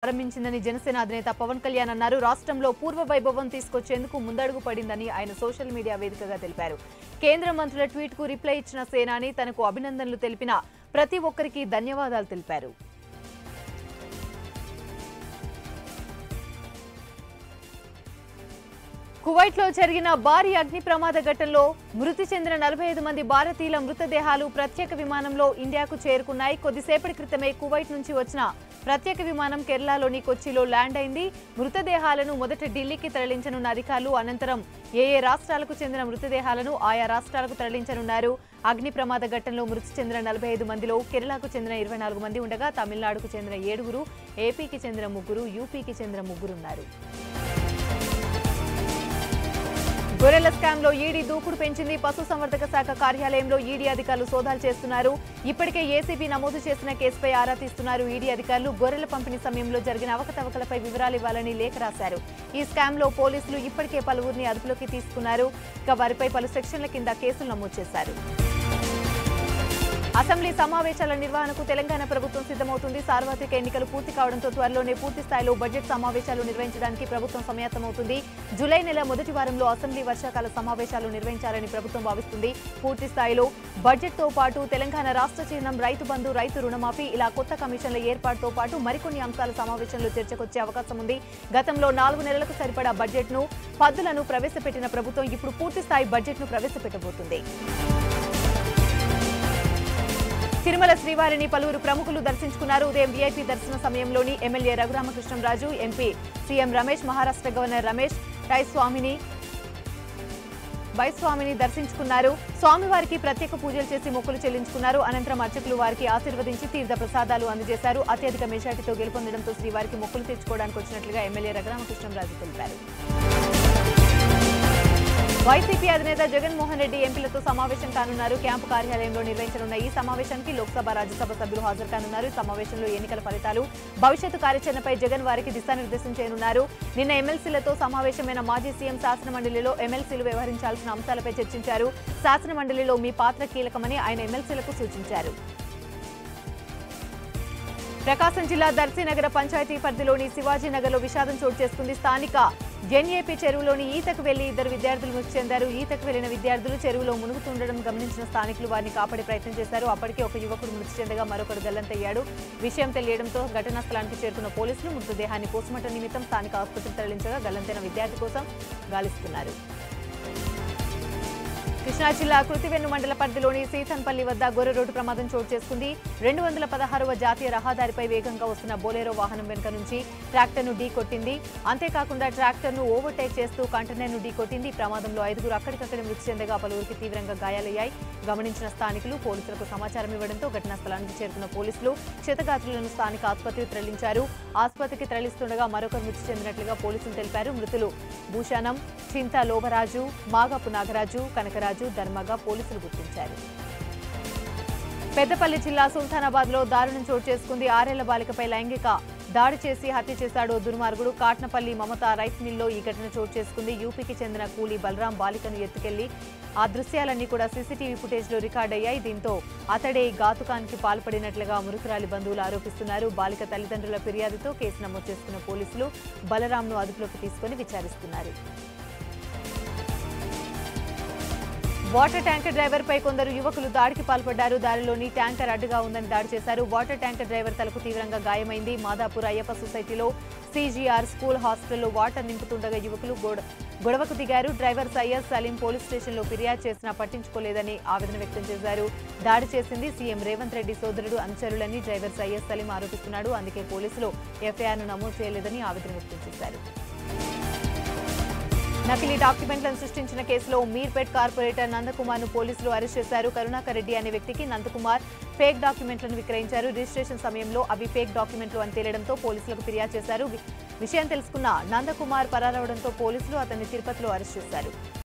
ప్రారంభించిందని జనసేన అధినేత పవన్ కళ్యాణ్ అన్నారు. రాష్ట్రంలో పూర్వ వైభవం తీసుకొచ్చేందుకు ముందడుగు పడిందని ఆయన సోషల్ మీడియా వేదికగా తెలిపారు. కేంద్ర మంత్రుల ట్వీట్ కు రిప్లై ఇచ్చిన సేనాని తనకు అభినందనలు తెలిపిన ప్రతి ఒక్కరికి ధన్యవాదాలు తెలిపారు. కువైట్లో జరిగిన భారీ అగ్ని ప్రమాద ఘటనలో మృతి చెందిన 45 మంది భారతీయుల మృతదేహాలు ప్రత్యేక విమానంలో ఇండియాకు చేరుకున్నాయి. కొద్దిసేపటి క్రితమే కువైట్ నుంచి వచ్చిన ప్రత్యేక విమానం కేరళలోని కొచ్చిలో ల్యాండ్ అయింది. మృతదేహాలను మొదట ఢిల్లీకి తరలించనున్న అధికారులు అనంతరం ఏ రాష్ట్రాలకు చెందిన మృతదేహాలను ఆయా రాష్ట్రాలకు తరలించనున్నారు. అగ్ని ప్రమాద ఘటనలో మృతి చెందిన 45 మందిలో కేరళకు చెందిన 24 మంది ఉండగా తమిళనాడుకు చెందిన 7, ఏపీకి చెందిన 3, యూపీకి చెందిన 3 ఉన్నారు. గొర్రెల స్కామ్ లో ఈడీ దూకుడు పెంచింది. పశుసంవర్ధక శాఖ కార్యాలయంలో ఈడీ అధికారులు సోదాలు చేస్తున్నారు. ఇప్పటికే ఏసీబీ నమోదు చేసిన కేసుపై ఆరా తీస్తున్నారు. ఈడీ అధికారులు గొర్రెల పంపిణీ సమయంలో జరిగిన అవకతవకలపై వివరాలు ఇవ్వాలని లేఖ రాశారు. ఈ స్కామ్ లో పోలీసులు ఇప్పటికే పలువురిని అదుపులోకి తీసుకున్నారు. ఇక వారిపై పలు సెక్షన్ల కింద కేసులు నమోదు చేశారు. అసెంబ్లీ సమావేశాల నిర్వహణకు తెలంగాణ ప్రభుత్వం సిద్ధమవుతుంది. సార్వత్రిక ఎన్నికలు పూర్తి కావడంతో త్వరలోనే పూర్తి స్థాయిలో బడ్జెట్ సమావేశాలు నిర్వహించడానికి ప్రభుత్వం సమాయత్తమవుతుంది. జూలై నెల మొదటి వారంలో అసెంబ్లీ వర్షాకాల సమావేశాలు నిర్వహించాలని ప్రభుత్వం భావిస్తుంది. పూర్తి స్థాయిలో బడ్జెట్తో పాటు తెలంగాణ రాష్ట్ర చిహ్నం, రైతు బంధు, రైతు రుణమాఫీ, ఇలా కొత్త కమిషన్ల ఏర్పాటుతో పాటు మరికొన్ని అంశాల సమావేశంలో చర్చకొచ్చే అవకాశం ఉంది. గతంలో 4 నెలలకు సరిపడా బడ్జెట్ను, పద్దులను ప్రవేశపెట్టిన ప్రభుత్వం ఇప్పుడు పూర్తి స్థాయి బడ్జెట్ను ప్రవేశపెట్టబోతుంది. తిరుమల శ్రీవారిని పలువురు ప్రముఖులు దర్శించుకున్నారు. ఉదయం వీఐపీ దర్శన సమయంలోని MLA Raghurama Krishnam Raju, MP CM Ramesh, Maharashtra governor Ramesh బైస్వామిని దర్శించుకున్నారు. స్వామివారికి ప్రత్యేక పూజలు చేసి మొక్కులు చెల్లించుకున్నారు. అనంతరం అర్చకులు వారికి ఆశీర్వదించి తీర్థ ప్రసాదాలు అందజేశారు. అత్యధిక మెజార్టీతో గెలుపొందడంతో శ్రీవారికి మొక్కులు తీర్చుకోవడానికి వచ్చినట్లుగా ఎమ్మెల్యే రఘురామకృష్ణంరాజు తెలిపారు. వైసీపీ అధినేత జగన్మోహన్ రెడ్డి ఎంపీలతో సమావేశం కానున్నారు. క్యాంపు కార్యాలయంలో నిర్వహించనున్న ఈ సమావేశానికి లోక్సభ, రాజ్యసభ సభ్యులు హాజరు కానున్నారు. ఈ సమావేశంలో ఎన్నికల ఫలితాలు, భవిష్యత్తు కార్యాచరణపై జగన్ వారికి దిశానిర్దేశం చేయనున్నారు. నిన్న ఎమ్మెల్సీలతో సమావేశమైన మాజీ సీఎం శాసనమండలిలో ఎమ్మెల్సీలు వ్యవహరించాల్సిన అంశాలపై చర్చించారు. శాసనమండలిలో మీ పాత్ర కీలకమని ఆయన ఎమ్మెల్సీలకు సూచించారు. ప్రకాశం జిల్లా దర్శి నగర పంచాయతీ పరిధిలోని శివాజీనగర్లో విషాదం చోటు చేసుకుంది. స్థానిక ఎన్ఏపీ చెరువులోని ఈతకు వెళ్లి 2 విద్యార్థులు మృతి చెందారు. ఈతకు వెళ్లిన విద్యార్థులు చెరువులో మునుగుతుండడం గమనించిన స్థానికులు వారిని కాపాడే ప్రయత్నం చేశారు. అప్పటికే ఒక యువకుడు మృతి చెందగా మరొకడు గల్లంతయ్యాడు. విషయం తెలియడంతో ఘటనా స్థలానికి చేరుకున్న పోలీసులు మృతదేహాన్ని పోస్టుమార్టం నిమిత్తం స్థానిక ఆసుపత్రికి తరలించగా గల్లంతైన విద్యార్థి కోసం గాలిస్తున్నారు. కృష్ణా జిల్లా కృతివెన్ను మండల పరిధిలోని సీతన్పల్లి వద్ద గొర్రె రోడ్డు ప్రమాదం చోటు చేసుకుంది. 216వ జాతీయ రహదారిపై వేగంగా వస్తున్న బొలెరో వాహనం వెనుక నుంచి ట్రాక్టర్ను ఢీకొట్టింది. అంతేకాకుండా ట్రాక్టర్ను ఓవర్టేక్ చేస్తూ కంటైనర్ను ఢీకొట్టింది. ప్రమాదంలో 5 అక్కడికక్కడే మృతి చెందగా పలువురికి తీవ్రంగా గాయాలయ్యాయి. గమనించిన స్థానికులు పోలీసులకు సమాచారం ఇవ్వడంతో ఘటనా స్థలానికి చేరుకున్న పోలీసులు క్షతగాత్రులను స్థానిక ఆసుపత్రికి తరలించారు. ఆసుపత్రికి తరలిస్తుండగా మరొకరు మృతి చెందినట్లుగా పోలీసులు తెలిపారు. మృతులు భూషణం, చింత లోబరాజు, మాగపు నాగరాజు, కనకరాజు, ధర్మగా పోలీసులు గుర్తించారు. పెద్దపల్లి జిల్లా సుల్తానాబాద్ లో దారుణం చోటు చేసుకుంది. 6 ఏళ్ల బాలికపై లైంగిక దాడి చేసి హత్య చేశాడు దుర్మార్గుడు. కాట్నపల్లి మమత రైస్ మిల్లో ఈ ఘటన చోటు చేసుకుంది. యూపీకి చెందిన కూలీ బలరాం బాలికను ఎత్తుకెళ్లి ఆ దృశ్యాలన్నీ కూడా సీసీటీవీ ఫుటేజ్ లో రికార్డయ్యాయి. దీంతో అతడే ఘాతుకానికి పాల్పడినట్లుగా మృతురాలి బంధువులు ఆరోపిస్తున్నారు. బాలిక తల్లిదండ్రుల ఫిర్యాదుతో కేసు నమోదు చేసుకున్న పోలీసులు బలరాంను అదుపులోకి తీసుకుని విచారిస్తున్నారు. వాటర్ ట్యాంకర్ డ్రైవర్ పై కొందరు యువకులు దాడికి పాల్పడ్డారు. దారిలోని ట్యాంకర్ అడ్డుగా ఉందని దాడి చేశారు. వాటర్ ట్యాంకర్ డ్రైవర్ తలకు తీవ్రంగా గాయమైంది. మాదాపూర్ అయ్యప్ప సొసైటీలో CGR స్కూల్ హాస్టల్లో వాటర్ నింపుతుండగా యువకులు గొడవకు దిగారు. డ్రైవర్ సయ్యద్ సలీం పోలీస్ స్టేషన్లో ఫిర్యాదు చేసినా పట్టించుకోలేదని ఆవేదన వ్యక్తం చేశారు. దాడి చేసింది సీఎం రేవంత్ రెడ్డి సోదరుడు, అనుచరులని డ్రైవర్ సయ్యద్ సలీం ఆరోపిస్తున్నాడు. అందుకే పోలీసులు FIRను నమోదు చేయలేదని ఆవేదన వ్యక్తం చేశారు. నకిలీ డాక్యుమెంట్లను సృష్టించిన కేసులో మీర్పేట్ కార్పొరేటర్ నందకుమార్ ను పోలీసులు అరెస్ట్ చేశారు. కరుణాకర్ రెడ్డి అనే వ్యక్తికి నందకుమార్ ఫేక్ డాక్యుమెంట్లను విక్రయించారు. రిజిస్ట్రేషన్ సమయంలో అవి ఫేక్ డాక్యుమెంట్లు అని తేలడంతో పోలీసులకు ఫిర్యాదు చేశారు. విషయం తెలుసుకున్న నందకుమార్ పరారవడంతో పోలీసులు అతన్ని తిరుపతిలో అరెస్ట్ చేశారు.